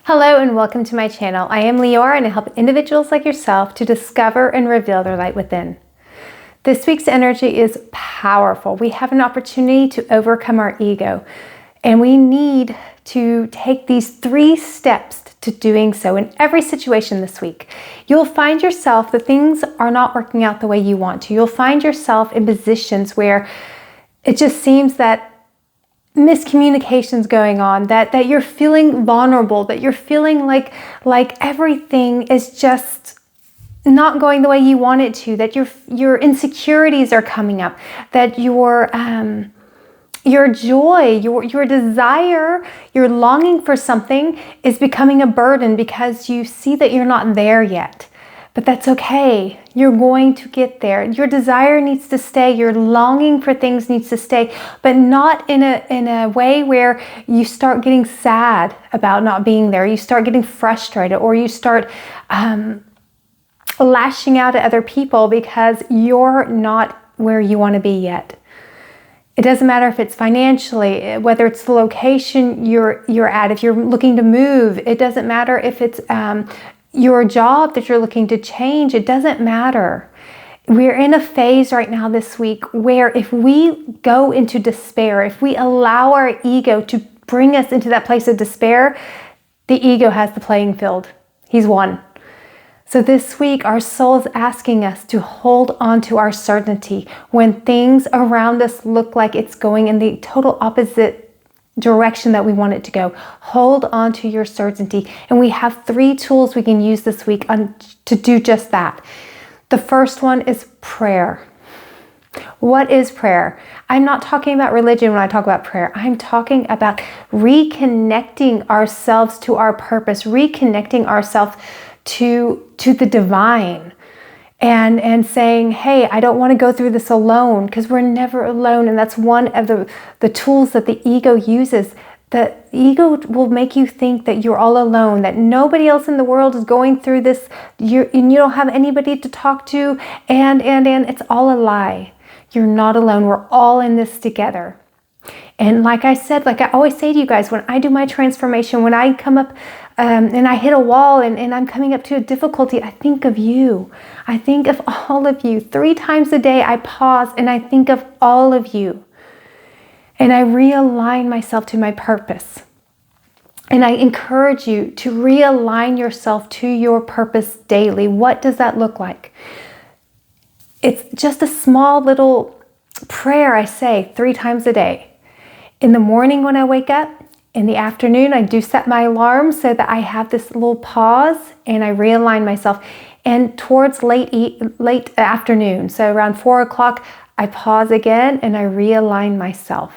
Hello and welcome to my channel. I am Leorah and I help individuals like yourself to discover and reveal their light within. This week's energy is powerful. We have an opportunity to overcome our ego, and we need to take these 3 steps to doing so in every situation this week. You'll find yourself that things are not working out the way you want to. You'll find yourself in positions where it just seems that miscommunications going on, that you're feeling vulnerable, that you're feeling like everything is just not going the way you want it to, that your insecurities are coming up, that your joy, your desire, your longing for something is becoming a burden because you see that you're not there yet. But that's okay. You're going to get there. Your desire needs to stay. Your longing for things needs to stay, but not in a way where you start getting sad about not being there. You start getting frustrated, or you start lashing out at other people because you're not where you want to be yet. It doesn't matter if it's financially, whether it's the location you're at, if you're looking to move. It doesn't matter if it's your job that you're looking to change. It doesn't matter. We're in a phase right now this week where if we go into despair, if we allow our ego to bring us into that place of despair, the ego has the playing field. He's won. So this week, our soul is asking us to hold on to our certainty when things around us look like it's going in the total opposite direction that we want it to go. Hold on to your certainty. And we have 3 tools we can use this week to do just that. The first one is prayer. What is prayer? I'm not talking about religion when I talk about prayer. I'm talking about reconnecting ourselves to our purpose, reconnecting ourselves to the divine. And saying, hey, I don't want to go through this alone, because we're never alone. And that's one of the tools that the ego uses. The ego will make you think that you're all alone, that nobody else in the world is going through this, and you don't have anybody to talk to, and it's all a lie. You're not alone. We're all in this together. And like I said, like I always say to you guys, when I do my transformation, when I come up and I hit a wall and I'm coming up to a difficulty, I think of you. I think of all of you. 3 times a day, I pause and I think of all of you. And I realign myself to my purpose. And I encourage you to realign yourself to your purpose daily. What does that look like? It's just a small little prayer I say 3 times a day. In the morning when I wake up, in the afternoon, I do set my alarm so that I have this little pause and I realign myself. And towards late afternoon, so around 4 o'clock, I pause again and I realign myself.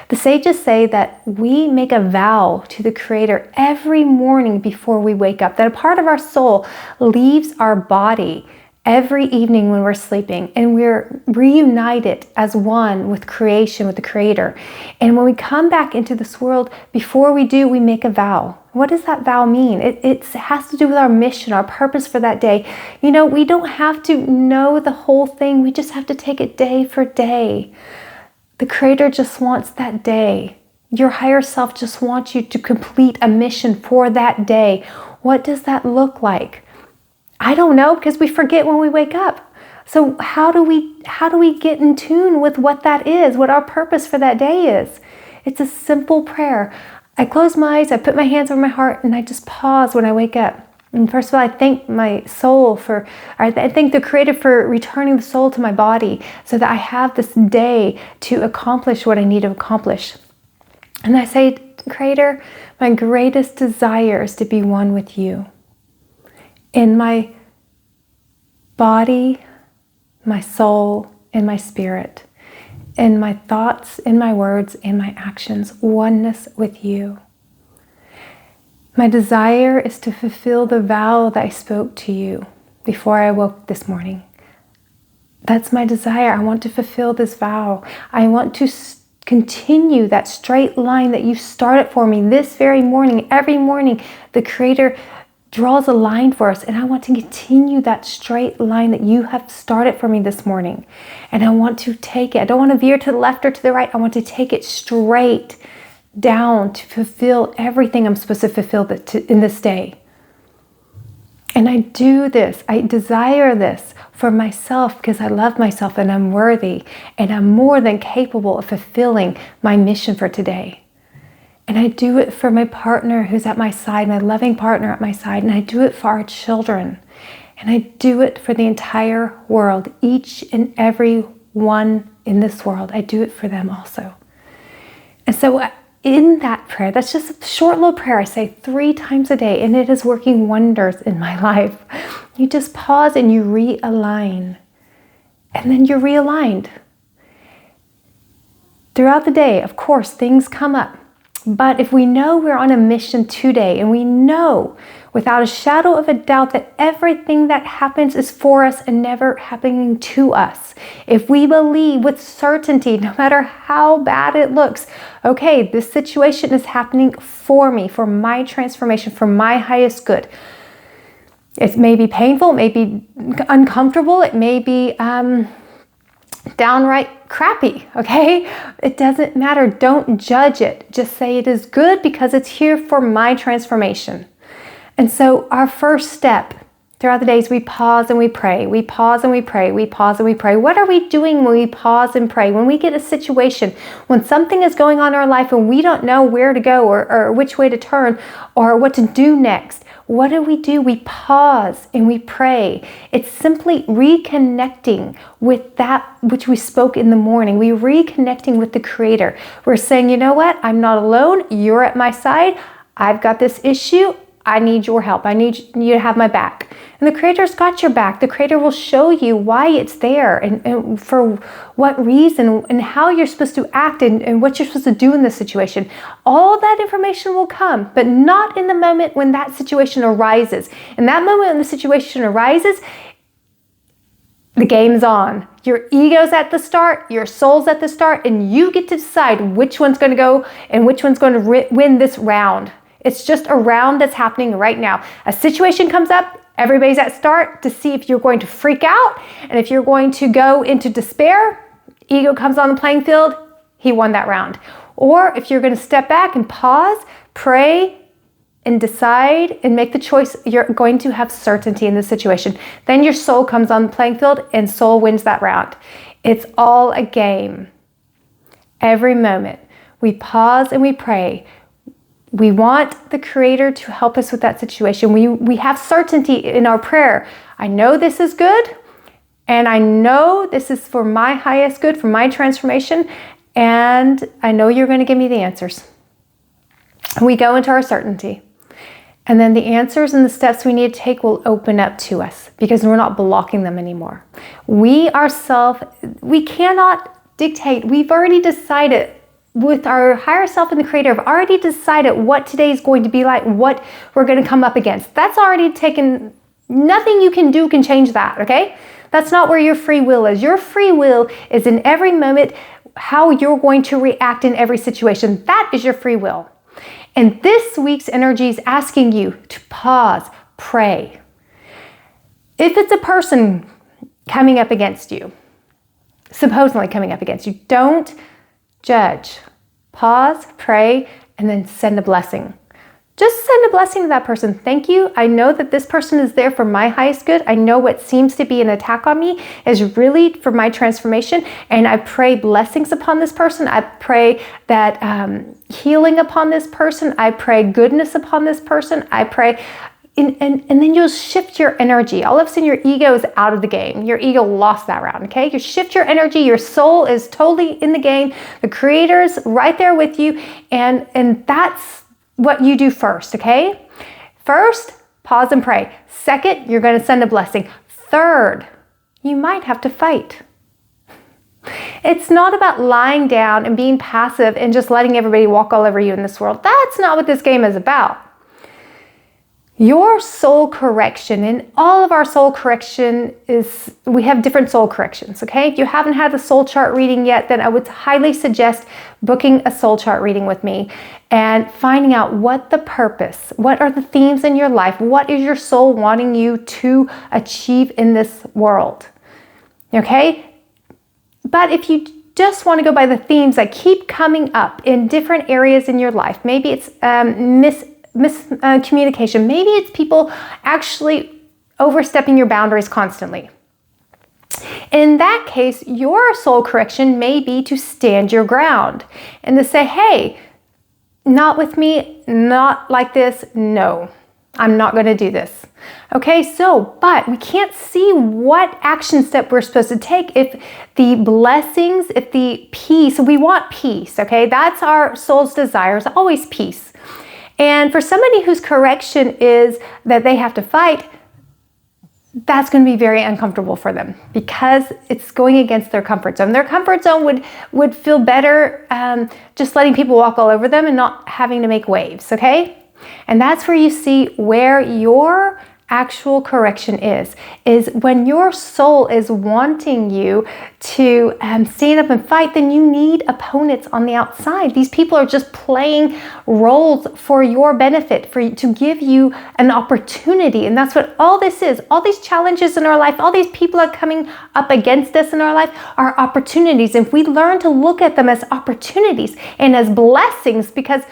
The sages say that we make a vow to the Creator every morning before we wake up, that a part of our soul leaves our body every evening when we're sleeping, and we're reunited as one with creation, with the Creator. And when we come back into this world, before we do, we make a vow. What does that vow mean? It has to do with our mission, our purpose for that day. You know, we don't have to know the whole thing. We just have to take it day for day. The Creator just wants that day. Your higher self just wants you to complete a mission for that day. What does that look like? I don't know, because we forget when we wake up. So how do we get in tune with what that is, what our purpose for that day is? It's a simple prayer. I close my eyes, I put my hands over my heart, and I just pause when I wake up. And first of all, I thank my soul I thank the Creator for returning the soul to my body so that I have this day to accomplish what I need to accomplish. And I say, Creator, my greatest desire is to be one with you. In my body, my soul, and my spirit, in my thoughts, in my words, and my actions, oneness with you. My desire is to fulfill the vow that I spoke to you before I woke this morning. That's my desire. I want to fulfill this vow. I want to continue that straight line that you started for me this very morning. Every morning, the Creator draws a line for us, and I want to continue that straight line that you have started for me this morning. And I want to take it. I don't want to veer to the left or to the right. I want to take it straight down to fulfill everything I'm supposed to fulfill in this day. And I do this, I desire this for myself because I love myself and I'm worthy and I'm more than capable of fulfilling my mission for today. And I do it for my partner who's at my side, my loving partner at my side, and I do it for our children. And I do it for the entire world, each and every one in this world. I do it for them also. And so in that prayer, that's just a short little prayer I say 3 times a day, and it is working wonders in my life. You just pause and you realign, and then you're realigned. Throughout the day, of course, things come up. But if we know we're on a mission today, and we know without a shadow of a doubt that everything that happens is for us and never happening to us, if we believe with certainty, no matter how bad it looks, okay, this situation is happening for me, for my transformation, for my highest good. It may be painful, it may be uncomfortable, it may be downright crappy, okay? It doesn't matter. Don't judge it. Just say it is good because it's here for my transformation. And so our first step throughout the days, we pause and we pray. We pause and we pray. We pause and we pray. What are we doing when we pause and pray? When we get a situation, when something is going on in our life and we don't know where to go or which way to turn or what to do next, what do? We pause and we pray. It's simply reconnecting with that which we spoke in the morning. We're reconnecting with the Creator. We're saying, you know what? I'm not alone. You're at my side. I've got this issue. I need your help. I need you to have my back. And the Creator's got your back. The Creator will show you why it's there and for what reason and how you're supposed to act and what you're supposed to do in this situation. All that information will come, but not in the moment when that situation arises. In that moment when the situation arises, the game's on. Your ego's at the start, your soul's at the start, and you get to decide which one's going to go and which one's going to win this round. It's just a round that's happening right now. A situation comes up, everybody's at start to see if you're going to freak out, and if you're going to go into despair, ego comes on the playing field, he won that round. Or if you're going to step back and pause, pray, and decide and make the choice, you're going to have certainty in this situation. Then your soul comes on the playing field and soul wins that round. It's all a game. Every moment we pause and we pray. We want the Creator to help us with that situation. We have certainty in our prayer. I know this is good, and I know this is for my highest good, for my transformation, and I know you're going to give me the answers. We go into our certainty, and then the answers and the steps we need to take will open up to us because we're not blocking them anymore. We ourselves, we cannot dictate. We've already decided with our higher self and the Creator, have already decided what today is going to be like, what we're going to come up against. That's already taken, nothing you can do can change that, okay? That's not where your free will is. Your free will is in every moment how you're going to react in every situation. That is your free will. And this week's energy is asking you to pause, pray. If it's a person coming up against you, supposedly coming up against you, don't judge. Pause, pray, and then send a blessing. Just send a blessing to that person. Thank you. I know that this person is there for my highest good. I know what seems to be an attack on me is really for my transformation. And I pray blessings upon this person. I pray that healing upon this person. I pray goodness upon this person. I pray and then you'll shift your energy. All of a sudden, your ego is out of the game. Your ego lost that round, okay? You shift your energy. Your soul is totally in the game. The Creator's right there with you. And that's what you do first, okay? First, pause and pray. Second, you're going to send a blessing. Third, you might have to fight. It's not about lying down and being passive and just letting everybody walk all over you in this world. That's not what this game is about. Your soul correction, and all of our soul correction is, we have different soul corrections, okay? If you haven't had a soul chart reading yet, then I would highly suggest booking a soul chart reading with me and finding out what the purpose, what are the themes in your life, what is your soul wanting you to achieve in this world, okay? But if you just want to go by the themes that keep coming up in different areas in your life, maybe it's miscommunication, maybe it's people actually overstepping your boundaries constantly. In that case, your soul correction may be to stand your ground and to say, hey, not with me, not like this, no, I'm not going to do this. Okay, but we can't see what action step we're supposed to take if the blessings, if the peace, we want peace, okay? That's our soul's desire, is always peace. And for somebody whose correction is that they have to fight, that's going to be very uncomfortable for them because it's going against their comfort zone. Their comfort zone would feel better just letting people walk all over them and not having to make waves, okay? And that's where you see where your actual correction is when your soul is wanting you to stand up and fight, then you need opponents on the outside. These people are just playing roles for your benefit, to give you an opportunity. And that's what all this is. All these challenges in our life, all these people are coming up against us in our life are opportunities. If we learn to look at them as opportunities and as blessings, because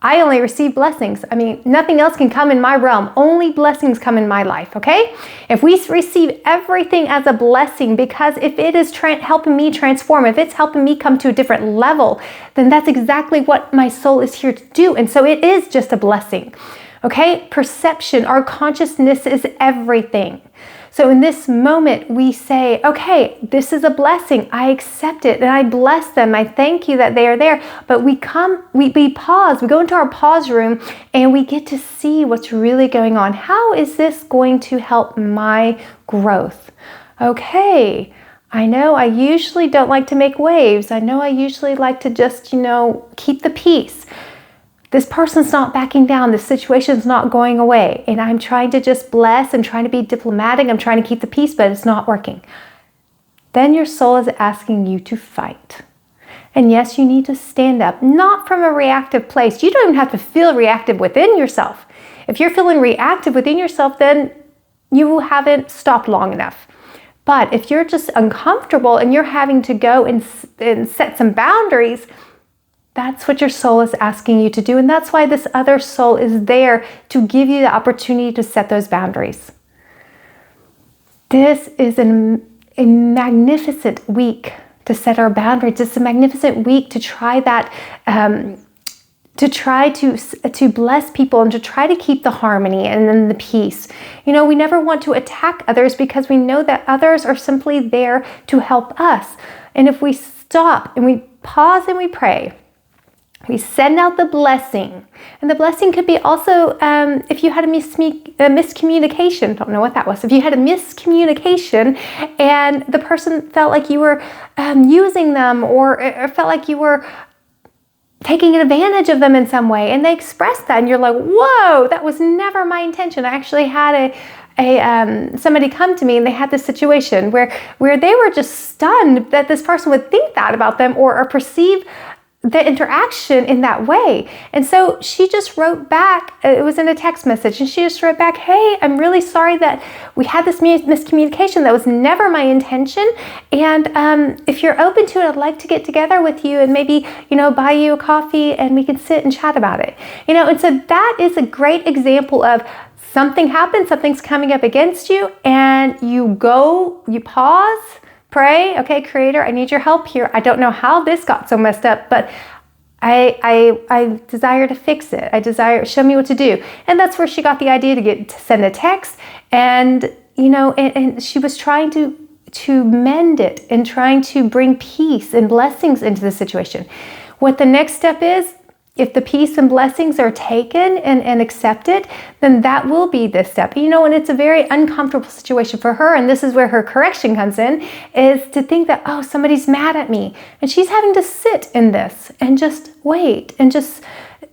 I only receive blessings. I mean, nothing else can come in my realm. Only blessings come in my life, okay? If we receive everything as a blessing, because if it is helping me transform, if it's helping me come to a different level, then that's exactly what my soul is here to do. And so it is just a blessing, okay? Perception, our consciousness is everything. So in this moment, we say, okay, this is a blessing. I accept it and I bless them. I thank you that they are there. But we pause, we go into our pause room and we get to see what's really going on. How is this going to help my growth? Okay, I know I usually don't like to make waves. I know I usually like to just, keep the peace. This person's not backing down. The situation's not going away. And I'm trying to just bless. I'm trying to be diplomatic. I'm trying to keep the peace, but it's not working. Then your soul is asking you to fight. And yes, you need to stand up, not from a reactive place. You don't even have to feel reactive within yourself. If you're feeling reactive within yourself, then you haven't stopped long enough. But if you're just uncomfortable and you're having to go and set some boundaries, that's what your soul is asking you to do. And that's why this other soul is there to give you the opportunity to set those boundaries. This is a magnificent week to set our boundaries. It's a magnificent week to try that, to try to bless people and to try to keep the harmony and then the peace. We never want to attack others because we know that others are simply there to help us. And if we stop and we pause and we pray, we send out the blessing. And the blessing could be also if you had a miscommunication. Don't know what that was. If you had a miscommunication and the person felt like you were using them or felt like you were taking advantage of them in some way, and they expressed that, and you're like, whoa, that was never my intention. I actually had somebody come to me and they had this situation where they were just stunned that this person would think that about them or perceive the interaction in that way. And so she just wrote back, it was in a text message, and she just wrote back, hey, I'm really sorry that we had this miscommunication. That was never my intention. And if you're open to it, I'd like to get together with you and maybe, buy you a coffee and we can sit and chat about it. And so that is a great example of something happened, something's coming up against you, and you pause, pray, okay, Creator, I need your help here. I don't know how this got so messed up, but I desire to fix it. Show me what to do. And that's where she got the idea to send a text. And, and she was trying to mend it and trying to bring peace and blessings into the situation. What the next step is, if the peace and blessings are taken and accepted, then that will be this step. And it's a very uncomfortable situation for her. And this is where her correction comes in, is to think that, oh, somebody's mad at me. And she's having to sit in this and just wait and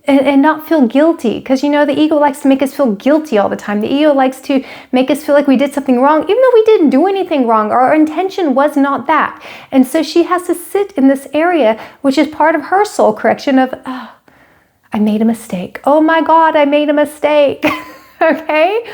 and not feel guilty. Because, the ego likes to make us feel guilty all the time. The ego likes to make us feel like we did something wrong, even though we didn't do anything wrong. Our intention was not that. And so she has to sit in this area, which is part of her soul correction of, oh, I made a mistake. Oh my God, I made a mistake. Okay?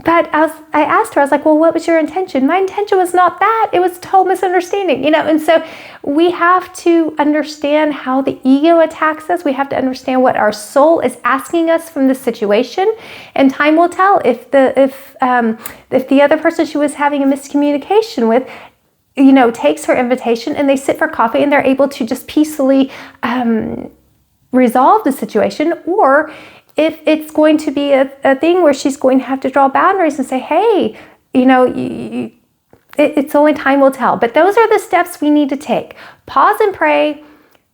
But I asked her, I was like, well, what was your intention? My intention was not that. It was a total misunderstanding, And so we have to understand how the ego attacks us. We have to understand what our soul is asking us from the situation. And time will tell if the other person she was having a miscommunication with, takes her invitation and they sit for coffee and they're able to just peacefully resolve the situation, or if it's going to be a thing where she's going to have to draw boundaries and say, hey, it's only time will tell. But those are the steps we need to take. Pause and pray.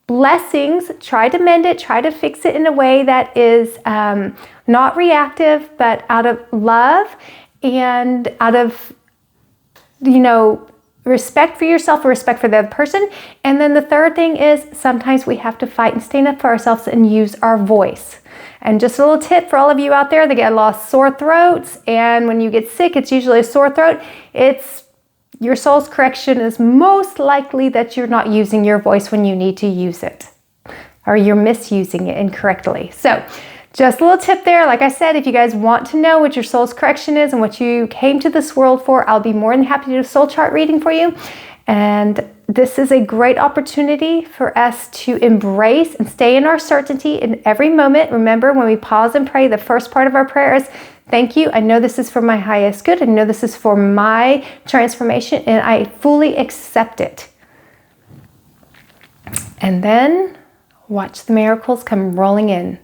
Blessings. Try to mend it. Try to fix it in a way that is not reactive, but out of love and out of, respect for yourself or respect for the other person. And then the third thing is sometimes we have to fight and stand up for ourselves and use our voice. And just a little tip for all of you out there that get lost sore throats, and when you get sick, it's usually a sore throat. It's your soul's correction is most likely that you're not using your voice when you need to use it, or you're misusing it incorrectly. So just a little tip there. Like I said, if you guys want to know what your soul's correction is and what you came to this world for, I'll be more than happy to do a soul chart reading for you. And this is a great opportunity for us to embrace and stay in our certainty in every moment. Remember, when we pause and pray, the first part of our prayer is, thank you. I know this is for my highest good. I know this is for my transformation, and I fully accept it. And then watch the miracles come rolling in.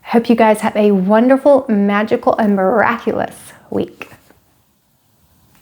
Hope you guys have a wonderful, magical, and miraculous week.